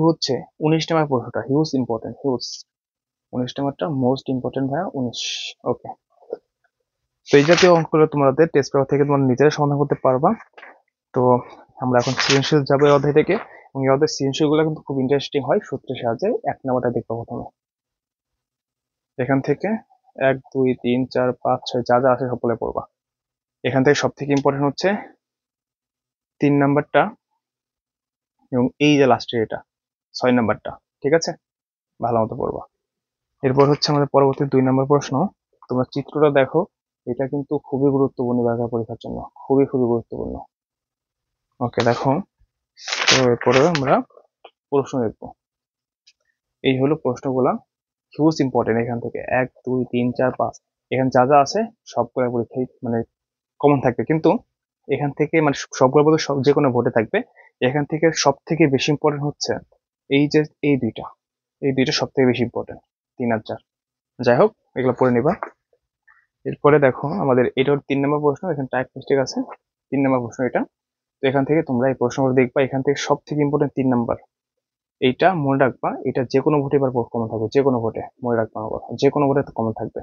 হচ্ছে 19 নম্বর প্রশ্নটা, হিউজ ইম্পর্টেন্ট, হিউজ। 19 নম্বরটা মোস্ট ইম্পর্টেন্ট ভাইয়া, 19। ওকে, তো এই জাতীয় অঙ্কগুলো তোমাদের টেস্ট পেপার থেকে তোমরা নিজেরা সমাধান করতে পারবা। তো আমরা এখন সৃজনশীল যাবো এই অধ্যায় থেকে, এবং এই অধ্যায় সৃজনশীল গুলো কিন্তু খুব ইন্টারেস্টিং হয় সূত্রের সাহায্যে। 1 নম্বরটা দেখবো প্রথমে, এখান থেকে 1 2 3 4 5 6 যা যা আছে সবগুলো পড়বা। এখান থেকে সব থেকে ইম্পর্টেন্ট হচ্ছে 3 নাম্বারটা, এবং এই যে লাস্টের এটা 6 নাম্বারটা, ঠিক আছে? ভালো মতো পড়বা। এরপর হচ্ছে আমাদের পরবর্তী 2 নম্বর প্রশ্ন। তোমরা চিত্রটা দেখো, এটা কিন্তু খুবই গুরুত্বপূর্ণ বাংলা পরীক্ষার জন্য, খুবই খুবই গুরুত্বপূর্ণ। ওকে, দেখো, তো এরপরে আমরা প্রশ্ন দেখবো। এই হলো প্রশ্নগুলা, হিউজ ইম্পর্টেন্ট। এখান থেকে 1 2 3 4 5, এখানে যা যা আছে সবগুলো পরীক্ষায় মানে কমন থাকবে, কিন্তু এখান থেকে মানে সবগুলো বলতে সব যে কোনো ভোটে থাকবে। এখান থেকে সব থেকে বেশি ইম্পর্টেন্ট হচ্ছে এই যে এই দুইটা সব থেকে বেশি ইম্পর্টেন্ট, 3 আর 4। যাই হোক, এগুলো পড়ে নিবা। এরপরে দেখো আমাদের এটা 3 নম্বর প্রশ্ন, এখানে টাইপ মিস্টেক আছে, 3 নম্বর প্রশ্ন এটা। তো এখান থেকে তোমরা এই প্রশ্নগুলো দেখবা, এখান থেকে সব থেকে ইম্পর্টেন্ট 3 নাম্বার, এইটা মনে রাখবা। এটা যে কোনো ভোটে এবার কমন থাকবে, যে কোনো ভোটে, মনে রাখবা আমার কথা, যে কোনো ভোটে কমন থাকবে।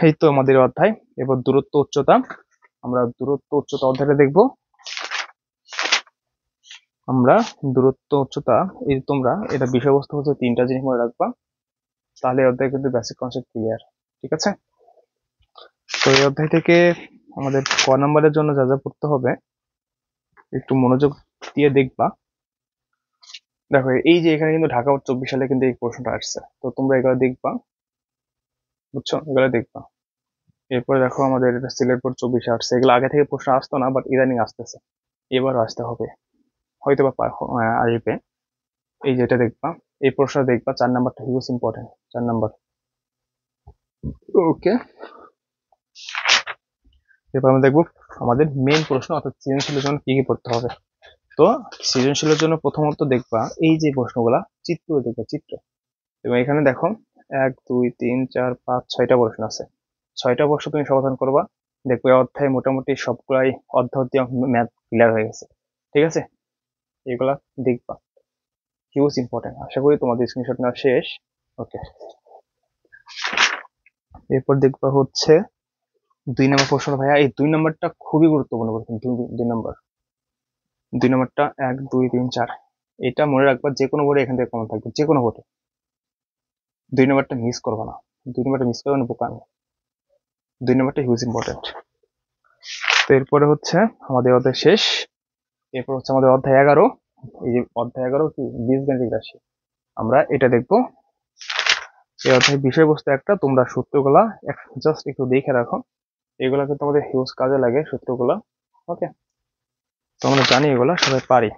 এই তো আমাদের অধ্যায়। এবার দূরত্ব উচ্চতা, আমরা দূরত্ব উচ্চতা অধ্যায়টা দেখবো। আমরা দূরত্ব উচ্চতা, এই তোমরা এটা বিষয়বস্তু হচ্ছে 3টা জিনিস মনে রাখবা, তাহলে অধ্যায় কিন্তু বেসিক কনসেপ্ট ক্লিয়ার, ঠিক আছে? তো এই অধ্যায় থেকে আমাদের ক নাম্বারের জন্য যা যা পড়তে হবে, একটু মনোযোগ দিয়ে দেখবা। দেখো এই যে এখানে কিন্তু ঢাকা 24 সালে কিন্তু এই প্রশ্নটা আসছে, তো তোমরা এগুলো দেখবা, বুঝছো, এগুলো দেখবা। এরপরে দেখো আমাদের এটা সিলেট বোর্ড 24 আসছে, এগুলো আগে থেকে প্রশ্ন আসতো না, বাট ইদানিং আসতেছে, এবারও আসতে হবে, হয়তো বা আসবে। এই যেটা দেখবা, এই প্রশ্নটা দেখবা, 4 নাম্বারটা হিউজ ইম্পর্টেন্ট, 4 নাম্বার। ওকে, এরপর আমরা দেখবো আমাদের মেইন প্রশ্ন, অর্থাৎ সৃজনশীলের জন্য কি কি পড়তে হবে। তো সৃজনশীলের জন্য প্রথমত দেখবা এই যে প্রশ্নগুলা, চিত্র দেখবা, চিত্র। এবং এখানে দেখো 1 2 3 4 5 6টা প্রশ্ন আছে, 6টা প্রশ্ন তুমি সমাধান করবা, দেখবে অধ্যায় মোটামুটি সবগুলাই অধ্যায় দিয়ে ম্যাথ ক্লিয়ার হয়ে গেছে। ঠিক আছে, এগুলা দেখবা, হিউজ ইম্পর্টেন্ট। আশা করি তোমাদের স্ক্রিনশট নেওয়া শেষ। ওকে, এরপর দেখবা হচ্ছে 2 নম্বর প্রশ্ন। ভাইয়া এই 2 নম্বরটা খুবই গুরুত্বপূর্ণ প্রশ্ন। 2 নম্বর, 2 নম্বরটা 1 2 3 4, এটা মনে রাখবা, যে কোনো বোর্ডে এখান থেকে কমন থাকবে, যে কোনো বোর্ডে 2 নম্বরটা মিস করবা না, 2 নম্বরটা মিস করবে না, বোকা আমি। 2 নম্বরটা হিউজ ইম্পর্টেন্ট। তো এরপরে হচ্ছে আমাদের অধ্যায় শেষ। এরপর হচ্ছে আমাদের অধ্যায় 11। এই যে অধ্যায় 11 কি, বীজগাণিতিক রাশি, আমরা এটা দেখবো। এই অধ্যায়ের বিষয়বস্তু একটা, তোমরা সূত্রগুলা জাস্ট একটু দেখে রাখো, এগুলা কিন্তু আমাদের হিউজ কাজে লাগে সূত্রগুলা। ওকে, তো আমরা জানি এগুলা সবাই পারি,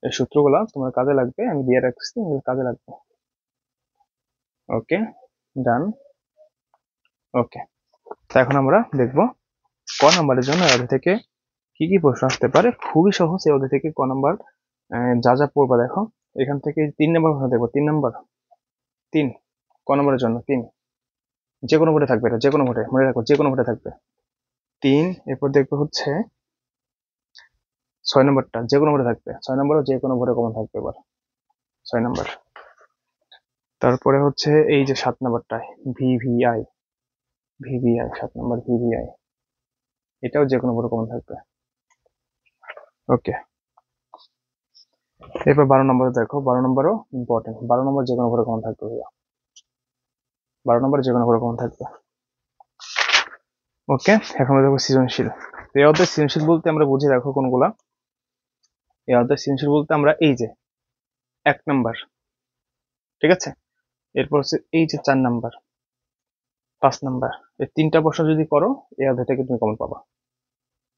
এই সূত্রগুলা তোমার কাজে লাগবে, আমি দিয়ে রাখছি, এগুলো কাজে লাগবে। ওকে, ডান। ওকে, তো এখন আমরা দেখবো ক নাম্বারের জন্য এই অধ্যায় থেকে কি কি প্রশ্ন আসতে পারে। খুবই সহজ, এই অধ্যায় থেকে ক নাম্বার যা যা পড়বা দেখো, এখান থেকে 3 নম্বর প্রশ্ন দেখবো, 3 নম্বর, 3, ক নম্বরের জন্য 3, যে কোনো ভোটে থাকবে, এটা যে কোনো ভোটে, মনে রাখো যে কোনো ভোটে থাকবে 3। এরপর দেখবো হচ্ছে 6 নম্বরটা, যে কোনো ভোটে থাকবে, 6 নম্বরও যে কোনো ভোটে কমন থাকবে এবার, 6 নম্বর। তারপরে হচ্ছে এই যে 7 নম্বরটায় ভিভিআই, ভিভিআই 7 নম্বর, ভিভিআই, এটাও যে কোনো ভোটে কমন থাকবে। ওকে, এরপর 12 নম্বর দেখো, 12 নম্বরও ইম্পর্টেন্ট, 12 নম্বর যে কোনো ভোটে কমন থাকবে ভাইয়া, 12 নম্বর যে কোনো ভোটে কমন থাকবে। ওকে, এখন আমরা দেখবো সৃজনশীল। এই অধ্যায় সৃজনশীল বলতে আমরা বুঝি রাখো কোনগুলা। এই অধ্যায় সৃজনশীল বলতে আমরা এই যে 1 নম্বর, ঠিক আছে, এরপর হচ্ছে এই যে 4 নম্বর, 5 নম্বর, এই 3টা প্রশ্ন যদি করো এই অধ্যায় থেকে তুমি কমন পাবা,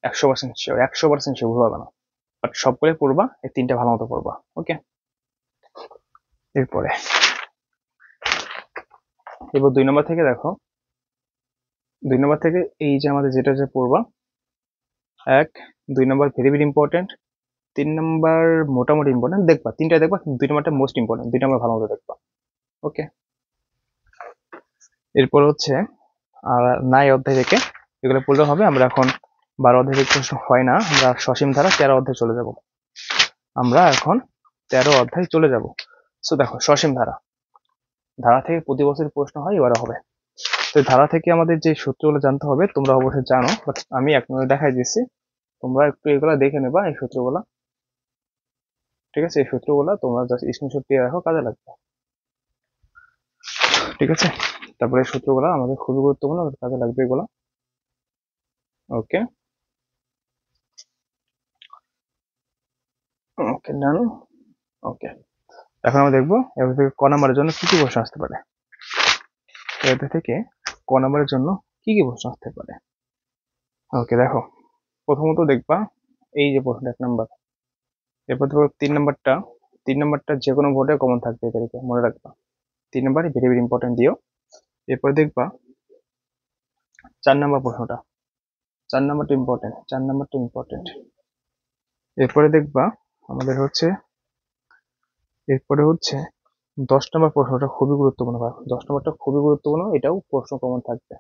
100% শিওর, 100% শিওর, ভুল হবে না। বাট সবগুলোই পড়বা, এই 3টা ভালো মতো পড়বা। ওকে, এরপরে এবার 2 নম্বর থেকে দেখো, 2 নম্বর থেকে এই যে আমাদের যেটা যে পড়বা, 2 নম্বর ভেরি ভেরি ইম্পর্টেন্ট, 3 নম্বর মোটামুটি ইম্পর্টেন্ট, দেখবা 3টা দেখবা, 2 নম্বরটা মোস্ট ইম্পর্টেন্ট, 2 নম্বর ভালো মতো দেখবা। ওকে, এরপর হচ্ছে আর নাই অধ্যায় থেকে এগুলো পড়লে হবে। আমরা এখন 12 অধ্যায় থেকে প্রশ্ন হয় না, আমরা সসীম ধারা 13 অধ্যায় চলে যাব, আমরা এখন 13 অধ্যায় চলে যাব। সো দেখো সসীম ধারা, ধারা থেকে প্রতি বছর প্রশ্ন হয়, এবারে হবে। তো ধারা থেকে আমাদের যে সূত্রগুলো জানতে হবে তোমরা অবশ্যই জানো, বাট আমি এক নজরে দেখাই দিচ্ছি, তোমরা একটু এগুলা দেখে নেবা, এই সূত্রগুলা। ঠিক আছে, এই সূত্রগুলা তোমরা জাস্ট স্ক্রিনশট দিয়ে রাখো, কাজে লাগবে। ঠিক আছে, তারপরে এই সূত্রগুলা আমাদের খুবই গুরুত্বপূর্ণ, কাজে লাগবে এগুলা। ওকে, ওকে, ডান। ওকে, এখন আমরা দেখবো এর থেকে ক নাম্বারের জন্য কি কি প্রশ্ন আসতে পারে। এর থেকে ক নাম্বারের জন্য কি কি প্রশ্ন আসতে পারে। ওকে, দেখো প্রথমত দেখবা এই যে প্রশ্ন 1 নম্বর, এরপর ধরো 3 নম্বরটা, 3 নম্বরটা যে কোনো ভোটে কমন থাকবে, এদেরকে মনে রাখবা, 3 নম্বরই ভেরি ভেরি ইম্পর্টেন্ট দিও। এরপর দেখবা 4 নম্বর প্রশ্নটা, 4 নম্বরটা ইম্পর্টেন্ট, 4 নম্বরটা ইম্পর্টেন্ট। এরপরে দেখবা আমাদের হচ্ছে, এরপরে হচ্ছে 10 নম্বর প্রশ্নটা খুবই গুরুত্বপূর্ণ, 10 নম্বরটা খুবই গুরুত্বপূর্ণ, এটাও প্রশ্ন কমন থাকবে।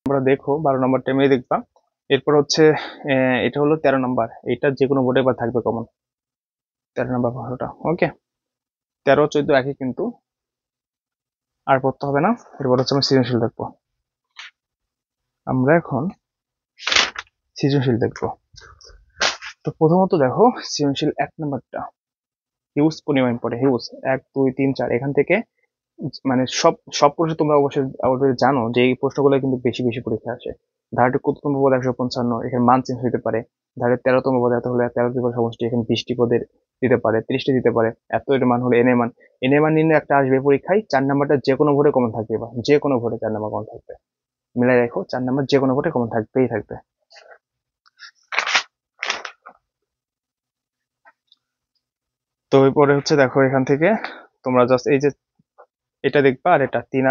আমরা দেখো 12 নম্বরটা এমনি দেখবা। এরপর হচ্ছে এটা হলো 13 নম্বর, এটা যে কোনো বোর্ডে বা থাকবে কমন, 13 নম্বর প্রশ্নটা। ওকে, 13 14 একই কিন্তু, আর পড়তে হবে না। এরপর হচ্ছে আমরা সৃজনশীল দেখবো, আমরা এখন সৃজনশীল দেখবো। তো প্রথমত দেখো সৃজনশীল 1 নম্বরটা হিউজ পরিমাণ পড়ে, হিউজ, 1 2 3 4, এখান থেকে মানে সব সব প্রশ্ন তোমরা অবশ্যই অলরেডি জানো যে এই প্রশ্নগুলো কিন্তু বেশি বেশি পরীক্ষা আসে। ধারাটি কত নম্বর পদ, 155, এখানে মান চেঞ্জ হতে পারে, ধারে 13তম পদে এত হলে 13টি পদের সমষ্টি, এখানে 20টি পদের দিতে পারে, 30টি দিতে পারে, এত এর মান হলে এন এর মান। এন এর মান নির্ণয় একটা আসবে পরীক্ষায়, 4 নাম্বারটা যে কোনো ভোটে কমন থাকবে, বা যে কোনো ভোটে 4 নাম্বার কমন থাকবে, মিলাই রাখো 4 নাম্বার যে কোনো ভোটে কমন থাকবেই থাকবে। তো এরপরে হচ্ছে দেখো এখান থেকে তোমরা জাস্ট এই যে এটা দেখবা, আর এটা 3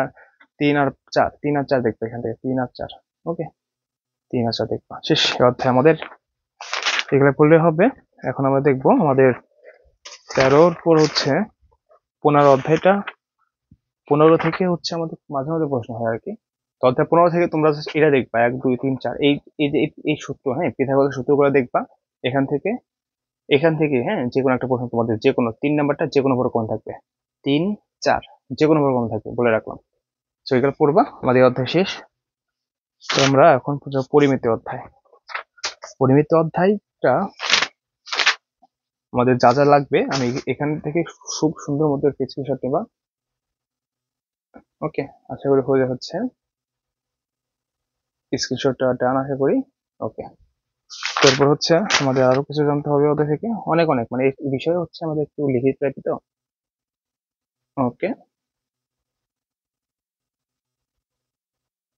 আর 4 দেখবে, এখান থেকে 3 আর 4। ওকে, 3 আর 4 দেখবা, শেষ। এই অধ্যায় আমাদের এগুলো পড়লে হবে। এখন আমরা দেখবো আমাদের 13-র পর হচ্ছে 15 অধ্যায়টা। 15 থেকে হচ্ছে আমাদের মাঝে মাঝে প্রশ্ন হয় আর কি। তো অধ্যায় 15 থেকে তোমরা just এটা দেখবা, 1 2 3 4 এই এই যে এই সূত্র, হ্যাঁ, পিথাগোরাসের সূত্রগুলো দেখবা। এখান থেকে হ্যাঁ, যে কোনো একটা প্রশ্ন তোমাদের যে কোনো 3 নাম্বারটা যে কোনো ভরে কমন থাকবে, 3 4 যে কোনো ভরে কমন থাকবে বলে রাখলাম। তো এগুলো পড়বা, আমাদের এই অধ্যায় শেষ। তো আমরা এখন পরিমিতি অধ্যায়। পরিমিতি অধ্যায়টা আমাদের যা যা লাগবে আমি এখান থেকে খুব সুন্দর মতো স্ক্রিনশট নেবা। ওকে, আশা করি হয়ে হচ্ছে, স্ক্রিনশটটা ডান আশা করি। ওকে, তারপর হচ্ছে আমাদের আরো কিছু জানতে হবে ওদের থেকে, অনেক অনেক মানে এই বিষয়ে হচ্ছে আমাদের একটু লিখিত টাইপের তো। ওকে,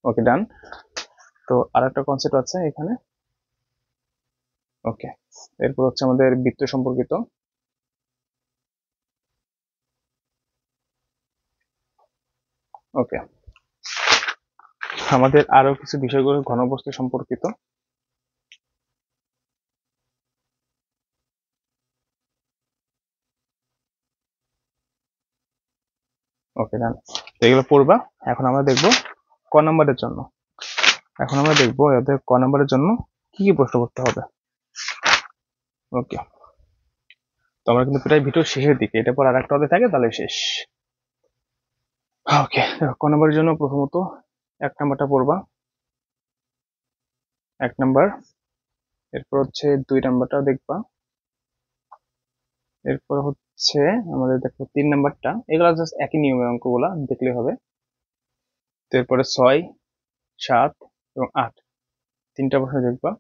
ওকে ডান। তো আর একটা কনসেপ্ট আছে এখানে। ওকে, এরপর হচ্ছে আমাদের বৃত্ত সম্পর্কিত। ওকে, আমাদের আরো কিছু বিষয়গুলো ঘনবস্তু সম্পর্কিত। ওকে ডান, তো এগুলো পড়বা। এখন আমরা দেখবো ক নাম্বারের জন্য। এখন আমরা দেখবো এদের ক নাম্বারের জন্য কি কি প্রশ্ন করতে হবে। ওকে, তো আমরা কিন্তু প্রায় ভিডিও শেষের দিকে, এটা পর আর একটা অধ্যায় থাকে তাহলে শেষ। ওকে, ক নাম্বারের জন্য প্রথমত 1 নাম্বারটা পড়বা, 1 নাম্বার। এরপর হচ্ছে 2 নাম্বারটা দেখবা। এরপর হচ্ছে আমাদের দেখো 3 নাম্বারটা, এগুলা জাস্ট একই নিয়মের অঙ্কগুলা দেখলে হবে। তো এরপরে 6 7 এবং 8 তিনটা প্রশ্ন দেখবা।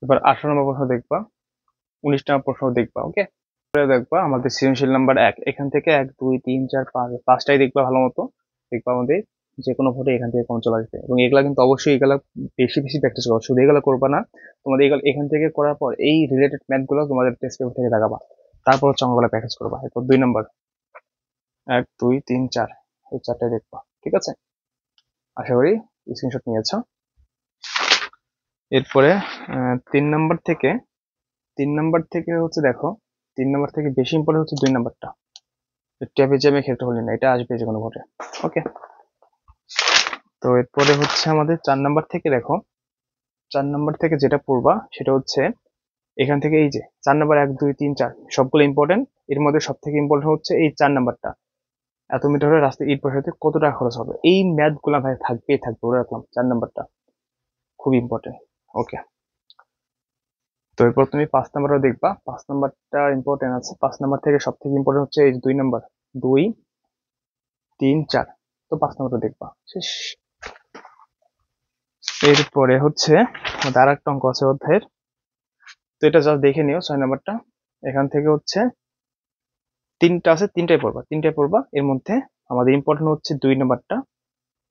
এবার 18 নম্বর প্রশ্ন দেখবা, 19 নম্বর প্রশ্ন দেখবা। ওকে, দেখবা আমাদের সৃজনশীল নাম্বার 1, এখান থেকে 1 2 3 4 5 পাঁচটাই দেখবা ভালো মতো। দেখবা আমাদের যে কোনো ভোটে এখান থেকে কমন চলে আসবে, এবং এগুলা কিন্তু অবশ্যই এগুলা বেশি বেশি প্র্যাকটিস করো, শুধু এগুলো করবা না। তোমাদের এগুলো এখান থেকে করার পর এই রিলেটেড ম্যাথ গুলো তোমাদের টেস্ট পেপার থেকে দেখাবা, তারপর হচ্ছে অঙ্কগুলো প্র্যাকটিস করবা। এরপর 2 নাম্বার 1 2 3 4 এই 4টাই দেখবা, ঠিক আছে? আশা করি স্ক্রিনশট নিয়েছো। এরপরে 3 নাম্বার থেকে 3 নাম্বার থেকে হচ্ছে দেখো, 3 নাম্বার থেকে বেশি ইম্পর্টেন্ট হচ্ছে 2 নাম্বারটা, ট্রাপিজিয়ামের ক্ষেত্রে হলে না, এটা আসবে যে কোনো ভোটে। ওকে, তো এরপরে হচ্ছে আমাদের 4 নাম্বার থেকে দেখো, 4 নাম্বার থেকে যেটা পড়বা সেটা হচ্ছে এখান থেকে এই যে 4 নাম্বার 1 2 3 4 সবগুলো ইম্পর্টেন্ট। এর মধ্যে সব থেকে ইম্পর্টেন্ট হচ্ছে এই 4 নাম্বারটা, এত মিটার হলে রাস্তায় ইট বসাতে কত টাকা খরচ হবে, এই ম্যাথ গুলা ভাই থাকবেই থাকবে, বলে রাখলাম 4 নাম্বারটা খুব ইম্পর্টেন্ট। ওকে, তো এরপর তুমি 5 নাম্বারও দেখবা, 5 নাম্বারটা ইম্পর্টেন্ট আছে। 5 নাম্বার থেকে সব থেকে ইম্পর্টেন্ট হচ্ছে এই 2 নাম্বার 2 3 4, তো 5 নাম্বারটা দেখবা, শেষ। এরপরে হচ্ছে আমাদের আর একটা অঙ্ক আছে অধ্যায়ের, তো এটা জাস্ট দেখে নিও। 6 নাম্বারটা এখান থেকে হচ্ছে তিনটা আছে, তিনটাই পড়বা। এর মধ্যে আমাদের ইম্পর্টেন্ট হচ্ছে 2 নাম্বারটা,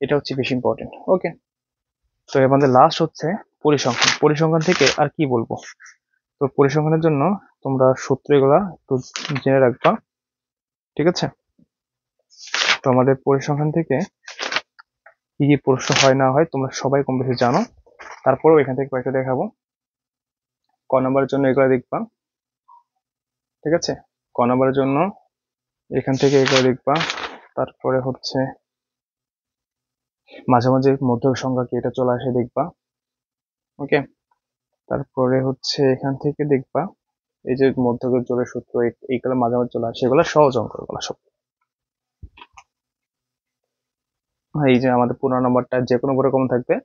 এটা হচ্ছে বেশি ইম্পর্টেন্ট। ওকে, তো আমাদের লাস্ট হচ্ছে পরিসংখ্যান। পরিসংখ্যান থেকে আর কি বলবো, তো পরিসংখ্যানের জন্য তোমরা সূত্র এগুলা একটু জেনে রাখবা, ঠিক আছে? তো আমাদের পরিসংখ্যান থেকে কি কি প্রশ্ন হয় না হয় তোমরা সবাই কম বেশি জানো, তারপরেও এখান থেকে কয়েকটা দেখাবো। ক নাম্বারের জন্য এগুলো দেখবা, ঠিক আছে? ক নাম্বারের জন্য এখান থেকে এগুলো দেখবা। তারপরে হচ্ছে মাঝে মাঝে মধ্যক সংখ্যা কি এটা চলে আসে দেখবা। ওকে, তারপরে হচ্ছে এখান থেকে দেখবা এই যে মধ্যকের জোড়ের সূত্র, এইগুলো মাঝে মাঝে চলে আসে, এগুলো সহজ অঙ্ক, এগুলো সব। এই যে আমাদের 15 নম্বরটা যে কোনো ভোরে কমন থাকবে,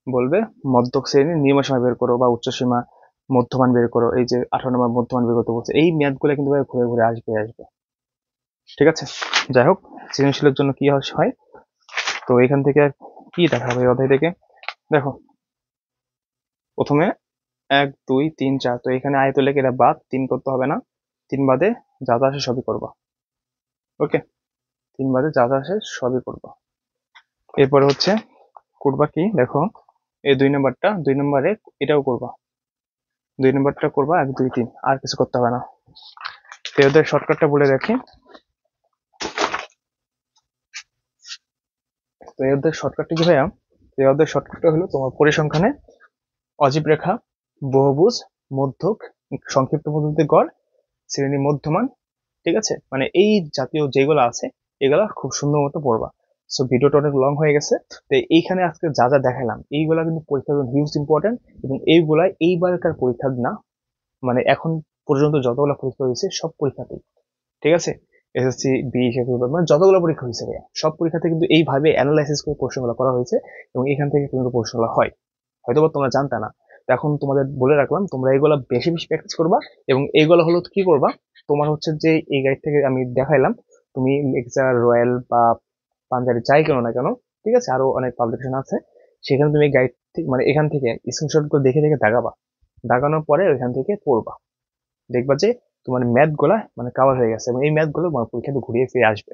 বলবে মধ্যক শ্রেণীর নিম্নসীমা বের করো বা উচ্চসীমা মধ্যমান বের করো। এই যে 18 নম্বর মধ্যমান বের করতে বলছে, এই ম্যাথ গুলো কিন্তু ভাই ঘুরে ঘুরে আসবে, ঠিক আছে? যাই হোক, সৃজনশীলের জন্য কি হয়, তো এখান থেকে আর কি দেখাবো এই অধ্যায় থেকে। দেখো, প্রথমে 1 2 3 4, তো এখানে আয়ত লেখে এটা বাদ, 3 করতে হবে না। 3 বাদে যা যা আসে সবই করবা। ওকে, 3 বাদে যা যা আসে সবই করবা। এরপরে হচ্ছে করবা কি দেখো, এই 2 নাম্বারটা, 2 নম্বরে এটাও করবা, 2 নাম্বারটা করবা 1 2 3, আর কিছু করতে হবে না। তো এদের শর্টকাটটা বলে রাখি। তো এদের শর্টকাটটা কি ভাইয়া, এদের শর্টকাটটা হলো তোমার পরিসংখ্যানে অজীব রেখা, বহুভুজ, মধ্যক, সংক্ষিপ্ত পদ্ধতি গড়, শ্রেণী মধ্যমান, ঠিক আছে, মানে এই জাতীয় যেগুলো আছে এগুলা খুব সুন্দর মতো পড়বা। সো ভিডিওটা অনেক লং হয়ে গেছে, তো এইখানে আজকে যা যা দেখালাম এইগুলা কিন্তু পরীক্ষার জন্য হিউজ ইম্পর্টেন্ট, এবং এইগুলা এইবারকার পরীক্ষা না, মানে এখন পর্যন্ত যতগুলো পরীক্ষা হয়েছে সব পরীক্ষাতেই, ঠিক আছে, এসএসসি বি মানে যতগুলো পরীক্ষা হয়েছে ভাইয়া সব পরীক্ষাতে কিন্তু এইভাবে অ্যানালাইসিস করে প্রশ্নগুলো করা হয়েছে, এবং এখান থেকে কিন্তু প্রশ্নগুলো হয়, হয়তো বা তোমরা জানতা না। তো এখন তোমাদের বলে রাখলাম, তোমরা এইগুলো বেশি বেশি প্র্যাকটিস করবা, এবং এইগুলো হলো কি করবা, তোমার হচ্ছে যে এই গাইড থেকে আমি দেখাইলাম, তুমি লেকচার রয়্যাল বা পাঞ্জাবি যাই কেন না কেন, ঠিক আছে, আরো অনেক পাবলিকেশন আছে, সেখানে তুমি গাইড থেকে মানে এখান থেকে স্ক্রিনশট করে দেখে দেখে দাগাবা, দাগানোর পরে ওইখান থেকে পড়বা, দেখবা যে তোমার ম্যাথ গুলা মানে কাভার হয়ে গেছে, এবং এই ম্যাথ গুলো তোমার পরীক্ষাতে ঘুরিয়ে ফিরে আসবে।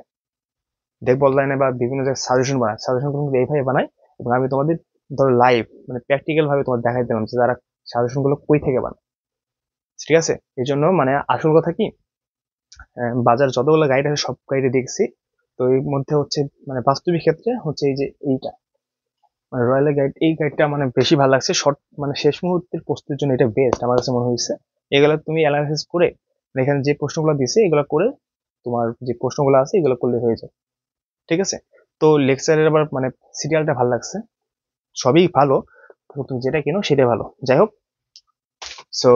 দেখবো অনলাইনে বা বিভিন্ন জায়গায় সাজেশন বানায়, সাজেশন কিন্তু এইভাবে বানায়, এবং আমি তোমাদের ধরো লাইভ মানে প্র্যাকটিক্যাল ভাবে তোমার দেখাই দিলাম যে তারা সাজেশন গুলো কই থেকে বানায়, ঠিক আছে। এই জন্য মানে আসল কথা কি, বাজার যতগুলো গাইড আছে সব গাইডে দেখছি, তো এর মধ্যে হচ্ছে মানে বাস্তবিক ক্ষেত্রে হচ্ছে এই যে এইটা মানে রয়্যালের গাইড, এই গাইডটা মানে বেশি ভালো লাগছে, শর্ট মানে শেষ মুহূর্তের প্রস্তুতির জন্য এটা বেস্ট আমার কাছে মনে হয়েছে। এগুলো তুমি অ্যানালাইসিস করে মানে এখানে যে প্রশ্নগুলো দিছে এগুলো করে তোমার যে প্রশ্নগুলো আছে এগুলো করলে হয়ে যায়, ঠিক আছে। তো লেকচারের আবার মানে সিরিয়ালটা ভালো লাগছে, সবই ভালো, তো তুমি যেটা কিনো সেটাই ভালো, যাই হোক। সো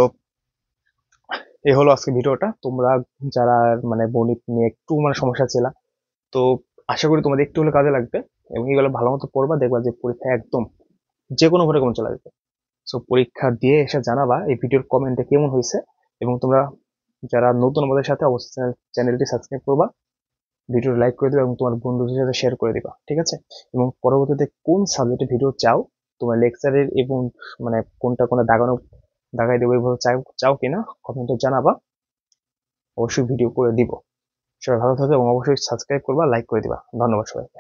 এই হলো আজকে ভিডিওটা। তোমরা যারা মানে গণিত নিয়ে একটু মানে সমস্যা ছিল, তো আশা করি তোমাদের একটু হলে কাজে লাগবে, এবং এগুলো ভালো মতো পড়বা, দেখবা যে পরীক্ষা একদম যে কোনো ভরে কেমন চলে আসবে। সো পরীক্ষা দিয়ে এসে জানাবা এই ভিডিওর কমেন্টে কেমন হয়েছে, এবং তোমরা যারা নতুন আমাদের সাথে অবশ্যই চ্যানেলটি সাবস্ক্রাইব করবা, ভিডিও লাইক করে দিবা, এবং তোমার বন্ধুদের সাথে শেয়ার করে দিবা, ঠিক আছে। এবং পরবর্তীতে কোন সাবজেক্টে ভিডিও চাও, তোমার লেকচারের এবং মানে কোনটা কোনটা দাগানো দাগাই দেবো এইভাবে চাও চাও কিনা কমেন্টে জানাবা, অবশ্যই ভিডিও করে দিব। সবাই ভালো থাকবে, এবং অবশ্যই সাবস্ক্রাইব করবা, লাইক করে দিবা। ধন্যবাদ সবাইকে।